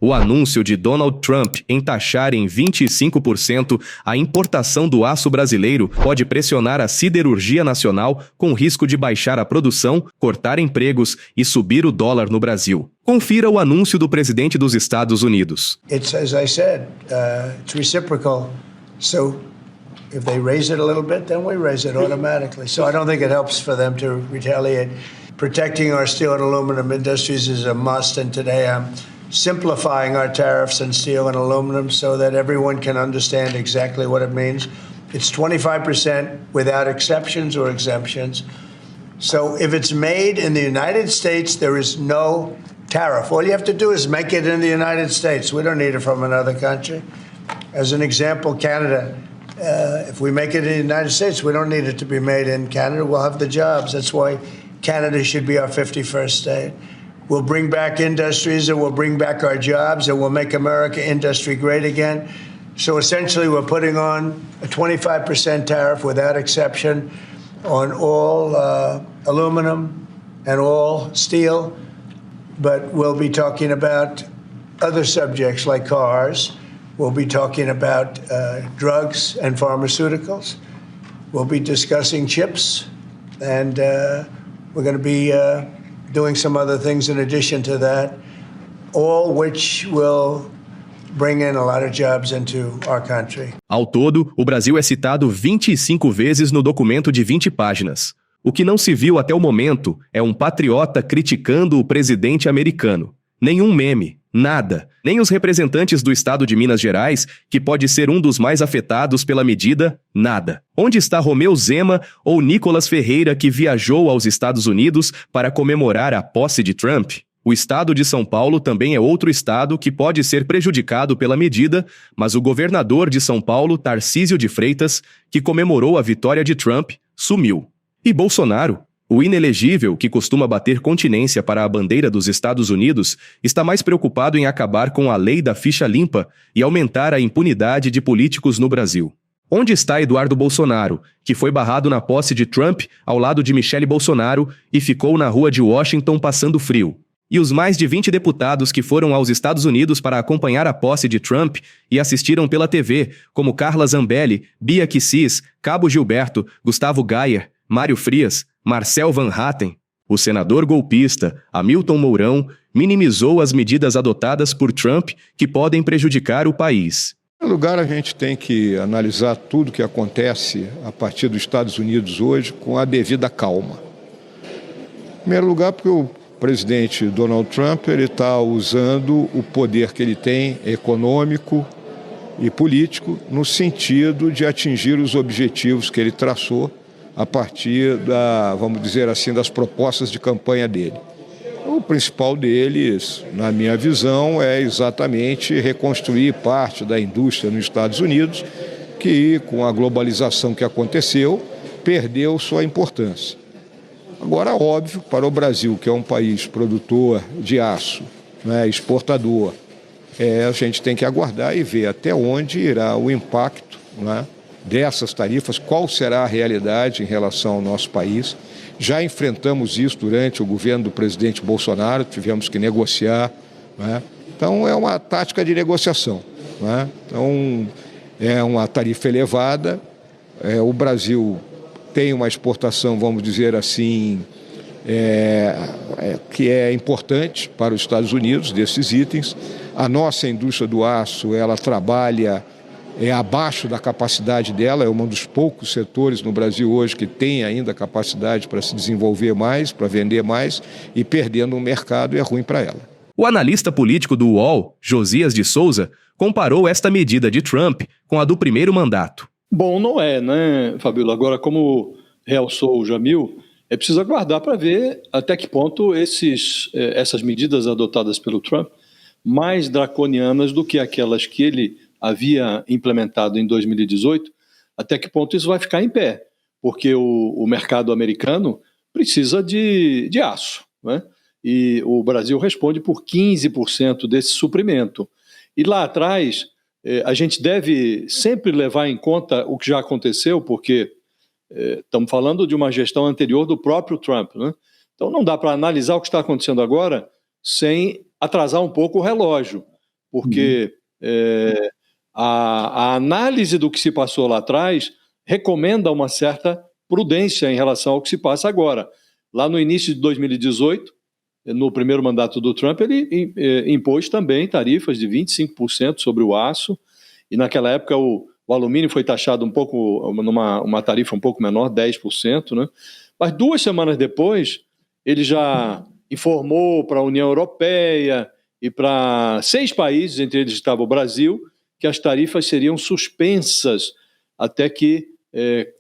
O anúncio de Donald Trump em taxar em 25% a importação do aço brasileiro pode pressionar a siderurgia nacional, com risco de baixar a produção, cortar empregos e subir o dólar no Brasil. Confira o anúncio do presidente dos Estados Unidos. It's, as I said, it's reciprocal. So if they raise it a little bit, then we raise it automatically. So I don't think it helps for them to retaliate. Protecting our steel and aluminum industries is a must, and today I'm simplifying our tariffs on steel and aluminum so that everyone can understand exactly what it means. It's 25% without exceptions or exemptions. So if it's made in the United States, there is no tariff. All you have to do is make it in the United States. We don't need it from another country. As an example, Canada, if we make it in the United States, we don't need it to be made in Canada. We'll have the jobs. That's why Canada should be our 51st state. We'll bring back industries, and we'll bring back our jobs, and we'll make America industry great again. So essentially, we're putting on a 25% tariff without exception on all aluminum and all steel. But we'll be talking about other subjects like cars. We'll be talking about drugs and pharmaceuticals. We'll be discussing chips, and we're going to be doing some other things in addition to that, all which will bring in a lot of jobs into our country. Ao todo, o Brasil é citado 25 vezes no documento de 20 páginas. O que não se viu até o momento é um patriota criticando o presidente americano. Nenhum meme, nada. Nem os representantes do estado de Minas Gerais, que pode ser um dos mais afetados pela medida, nada. Onde está Romeu Zema ou Nicolas Ferreira, que viajou aos Estados Unidos para comemorar a posse de Trump? O estado de São Paulo também é outro estado que pode ser prejudicado pela medida, mas o governador de São Paulo, Tarcísio de Freitas, que comemorou a vitória de Trump, sumiu. E Bolsonaro? O inelegível, que costuma bater continência para a bandeira dos Estados Unidos, está mais preocupado em acabar com a lei da ficha limpa e aumentar a impunidade de políticos no Brasil. Onde está Eduardo Bolsonaro, que foi barrado na posse de Trump ao lado de Michele Bolsonaro e ficou na rua de Washington passando frio? E os mais de 20 deputados que foram aos Estados Unidos para acompanhar a posse de Trump e assistiram pela TV, como Carla Zambelli, Bia Kicis, Cabo Gilberto, Gustavo Gayer, Mário Frias, Marcel Van Hatten? O senador golpista Hamilton Mourão minimizou as medidas adotadas por Trump que podem prejudicar o país. Em primeiro lugar, a gente tem que analisar tudo o que acontece a partir dos Estados Unidos hoje com a devida calma. Em primeiro lugar, porque o presidente Donald Trump está usando o poder que ele tem econômico e político no sentido de atingir os objetivos que ele traçou a partir vamos dizer assim, das propostas de campanha dele. O principal deles, na minha visão, é exatamente reconstruir parte da indústria nos Estados Unidos, que, com a globalização que aconteceu, perdeu sua importância. Agora, óbvio, para o Brasil, que é um país produtor de aço, né, exportador, a gente tem que aguardar e ver até onde irá o impacto, né, dessas tarifas, qual será a realidade em relação ao nosso país. Já enfrentamos isso durante o governo do presidente Bolsonaro, tivemos que negociar, né? Então é uma tática de negociação, né? Então é uma tarifa elevada, o Brasil tem uma exportação, vamos dizer assim, que é importante para os Estados Unidos, desses itens. A nossa indústria do aço, ela trabalha abaixo da capacidade dela, é um dos poucos setores no Brasil hoje que tem ainda capacidade para se desenvolver mais, para vender mais, e perdendo o mercado é ruim para ela. O analista político do UOL, Josias de Souza, comparou esta medida de Trump com a do primeiro mandato. Bom, não é, né, Fabíola? Agora, como realçou o Jamil, é preciso aguardar para ver até que ponto essas medidas adotadas pelo Trump, mais draconianas do que aquelas que ele havia implementado em 2018, até que ponto isso vai ficar em pé, porque o mercado americano precisa de aço, né? E o Brasil responde por 15% desse suprimento. E lá atrás, a gente deve sempre levar em conta o que já aconteceu, porque estamos falando de uma gestão anterior do próprio Trump, né? Então não dá para analisar o que está acontecendo agora sem atrasar um pouco o relógio. porque a análise do que se passou lá atrás recomenda uma certa prudência em relação ao que se passa agora. Lá no início de 2018, no primeiro mandato do Trump, ele impôs também tarifas de 25% sobre o aço, e naquela época o alumínio foi taxado um pouco, numa tarifa um pouco menor, 10%, né? Mas 2 semanas depois, ele já informou para a União Europeia e para 6 países, entre eles estava o Brasil, que as tarifas seriam suspensas até que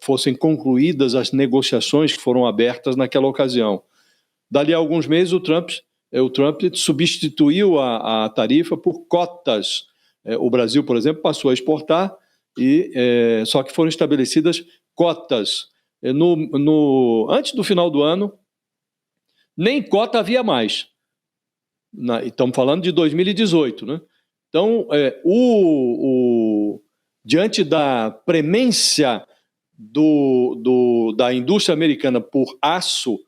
fossem concluídas as negociações que foram abertas naquela ocasião. Dali a alguns meses, o Trump substituiu a tarifa por cotas. O Brasil, por exemplo, passou a exportar, só que foram estabelecidas cotas. Antes do final do ano, nem cota havia mais. Estamos falando de 2018, né? Então, diante da premência da indústria americana por aço,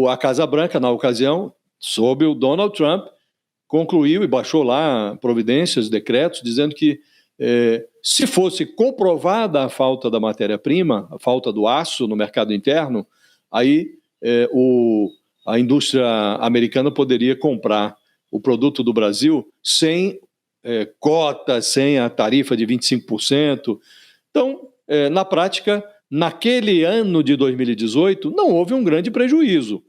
a Casa Branca, na ocasião, sob o Donald Trump, concluiu e baixou lá providências, decretos, dizendo que se fosse comprovada a falta da matéria-prima, a falta do aço no mercado interno, aí a indústria americana poderia comprar o produto do Brasil sem cota, sem a tarifa de 25%. Então, na prática, naquele ano de 2018, não houve um grande prejuízo.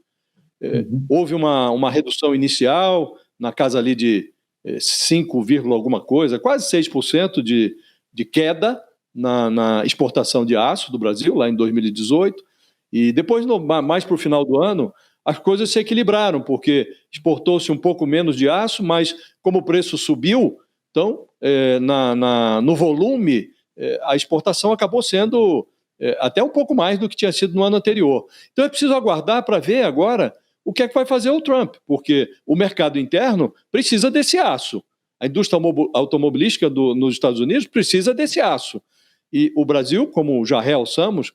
Houve uma redução inicial, na casa ali de 5, alguma coisa, quase 6% de queda na exportação de aço do Brasil, lá em 2018. E depois, mais para o final do ano, as coisas se equilibraram, porque exportou-se um pouco menos de aço, mas como o preço subiu, então, no volume, a exportação acabou sendo até um pouco mais do que tinha sido no ano anterior. Então é preciso aguardar para ver agora o que é que vai fazer o Trump, porque o mercado interno precisa desse aço. A indústria automobilística nos Estados Unidos precisa desse aço. E o Brasil, como já realçamos,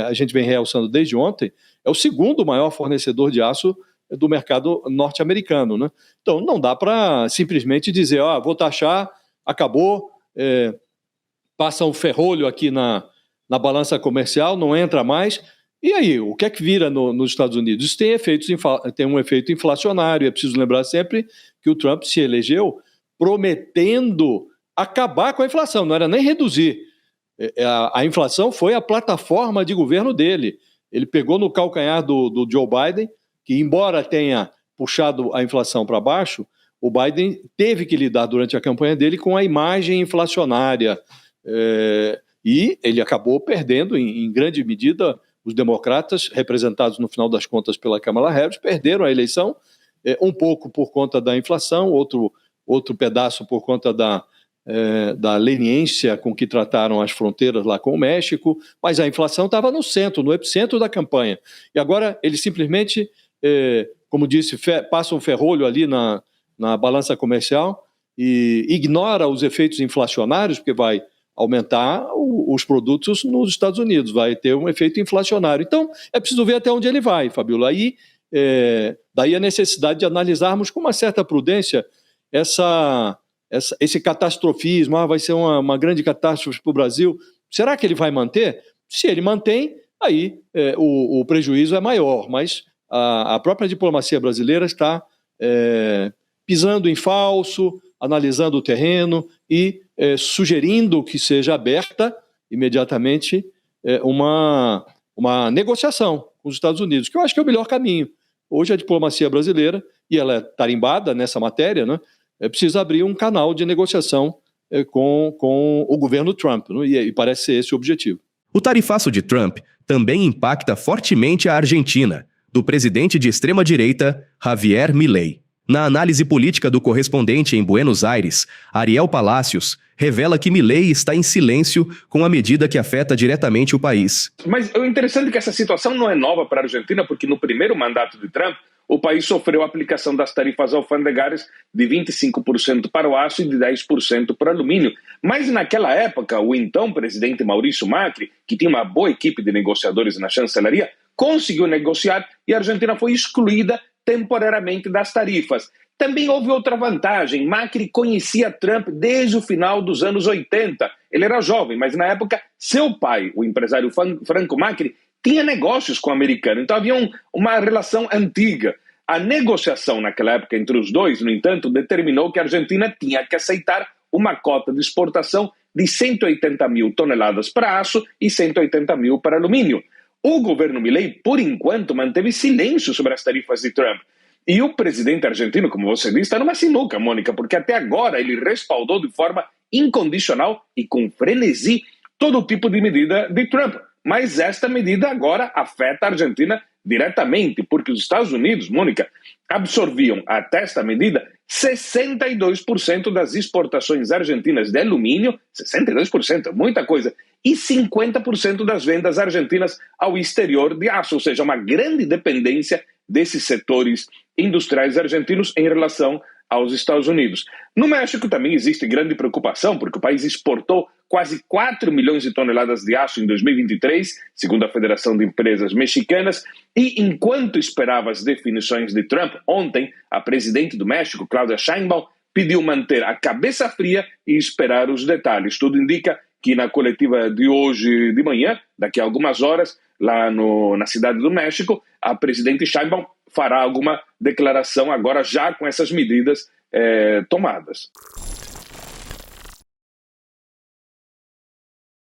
a gente vem realçando desde ontem, é o segundo maior fornecedor de aço do mercado norte-americano, né? Então não dá para simplesmente dizer, vou taxar, acabou, passa um ferrolho aqui na balança comercial, não entra mais. E aí, o que é que vira nos Estados Unidos? Isso tem um efeito inflacionário. É preciso lembrar sempre que o Trump se elegeu prometendo acabar com a inflação, não era nem reduzir. A inflação foi a plataforma de governo dele. Ele pegou no calcanhar do Joe Biden, que embora tenha puxado a inflação para baixo, o Biden teve que lidar durante a campanha dele com a imagem inflacionária. E ele acabou perdendo, em grande medida, os democratas, representados no final das contas pela Kamala Harris, perderam a eleição, um pouco por conta da inflação, outro pedaço por conta da leniência com que trataram as fronteiras lá com o México, mas a inflação estava no centro, no epicentro da campanha. E agora ele simplesmente, como disse, passa um ferrolho ali na balança comercial e ignora os efeitos inflacionários, porque vai aumentar os produtos nos Estados Unidos, vai ter um efeito inflacionário. Então, é preciso ver até onde ele vai, Fabíola. Daí a necessidade de analisarmos com uma certa prudência esse catastrofismo, vai ser uma grande catástrofe para o Brasil. Será que ele vai manter? Se ele mantém, aí o prejuízo é maior, mas a própria diplomacia brasileira está pisando em falso, analisando o terreno e sugerindo que seja aberta imediatamente uma negociação com os Estados Unidos, que eu acho que é o melhor caminho. Hoje a diplomacia brasileira, e ela é tarimbada nessa matéria, né, precisa abrir um canal de negociação com o governo Trump, né, e parece ser esse o objetivo. O tarifaço de Trump também impacta fortemente a Argentina, do presidente de extrema-direita, Javier Milei. Na análise política do correspondente em Buenos Aires, Ariel Palacios revela que Milei está em silêncio com a medida que afeta diretamente o país. Mas o interessante é que essa situação não é nova para a Argentina, porque no primeiro mandato de Trump, o país sofreu a aplicação das tarifas alfandegárias de 25% para o aço e de 10% para o alumínio. Mas naquela época, o então presidente Maurício Macri, que tinha uma boa equipe de negociadores na chancelaria, conseguiu negociar e a Argentina foi excluída temporariamente das tarifas. Também houve outra vantagem. Macri conhecia Trump desde o final dos anos 80. Ele era jovem, mas na época seu pai, o empresário Franco Macri, tinha negócios com o americano. Então havia uma relação antiga. A negociação naquela época entre os dois, no entanto, determinou que a Argentina tinha que aceitar uma cota de exportação de 180 mil toneladas para aço e 180 mil para alumínio. O governo Milei, por enquanto, manteve silêncio sobre as tarifas de Trump. E o presidente argentino, como você disse, está numa sinuca, Mônica, porque até agora ele respaldou de forma incondicional e com frenesi todo tipo de medida de Trump. Mas esta medida agora afeta a Argentina diretamente, porque os Estados Unidos, Mônica, absorviam até esta medida 62% das exportações argentinas de alumínio, 62%, é muita coisa, e 50% das vendas argentinas ao exterior de aço, ou seja, uma grande dependência desses setores industriais argentinos em relação aos Estados Unidos. No México também existe grande preocupação, porque o país exportou quase 4 milhões de toneladas de aço em 2023, segundo a Federação de Empresas Mexicanas, e enquanto esperava as definições de Trump, ontem a presidente do México, Claudia Sheinbaum, pediu manter a cabeça fria e esperar os detalhes. Tudo indica que na coletiva de hoje de manhã, daqui a algumas horas, lá na Cidade do México, a presidente Sheinbaum fará alguma declaração agora já com essas medidas tomadas.